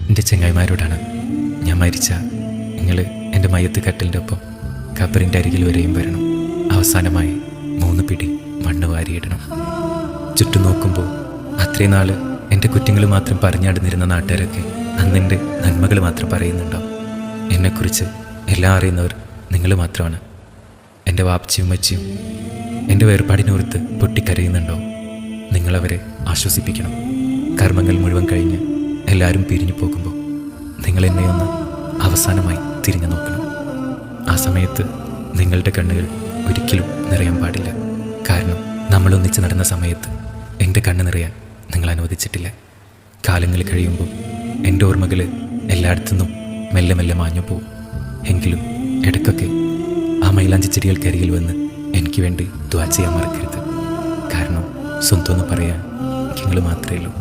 എൻ്റെ ചെങ്ങായിമാരോടാണ്. ഞാൻ മരിച്ച നിങ്ങൾ എൻ്റെ മയ്യത്ത് കട്ടിലിൻ്റെ ഒപ്പം ഖബറിൻ്റെ അരികിൽ വരെയും വരണം. അവസാനമായി 3 പിടി മണ്ണ് വാരിയിടണം. ചുറ്റും നോക്കുമ്പോൾ അത്രയും നാൾ എൻ്റെ കുറ്റങ്ങൾ മാത്രം പറഞ്ഞാടുന്നിരുന്ന നാട്ടുകാരൊക്കെ അന്നെൻ്റെ നന്മകൾ മാത്രം പറയുന്നുണ്ടാവും. എന്നെക്കുറിച്ച് എല്ലാം അറിയുന്നവർ നിങ്ങൾ മാത്രമാണ്. എൻ്റെ വാപ്പച്ചിയും മച്ചിയും എൻ്റെ വേർപാടിനോർത്ത് പൊട്ടിക്കരയുന്നുണ്ടാവും. നിങ്ങളവരെ ആശ്വസിപ്പിക്കണം. കർമ്മങ്ങൾ മുഴുവൻ കഴിഞ്ഞ് എല്ലാവരും പിരിഞ്ഞു പോകുമ്പോൾ നിങ്ങൾ എന്നെ ഒന്ന് അവസാനമായി തിരിഞ്ഞു നോക്കണം. ആ സമയത്ത് നിങ്ങളുടെ കണ്ണുകൾ ഒരിക്കലും നിറയാൻ പാടില്ല. കാരണം നമ്മളൊന്നിച്ച് നടന്ന സമയത്ത് എൻ്റെ കണ്ണ് നിറയാൻ നിങ്ങൾ അനുവദിച്ചിട്ടില്ല. കാലങ്ങൾ കഴിയുമ്പോൾ എൻ്റെ ഓർമ്മകൾ എല്ലായിടത്തുനിന്നും മെല്ലെ മെല്ലെ മാഞ്ഞു പോകും. എങ്കിലും ഇടയ്ക്കൊക്കെ ആ മൈലാഞ്ചി ചെടികൾക്കരികിൽ വന്ന് എനിക്ക് വേണ്ടി ദുആ ചെയ്യാൻ മറക്കരുത്. കാരണം സ്വന്തമെന്ന് പറയാൻ നിങ്ങൾ മാത്രമേ ഉള്ളൂ.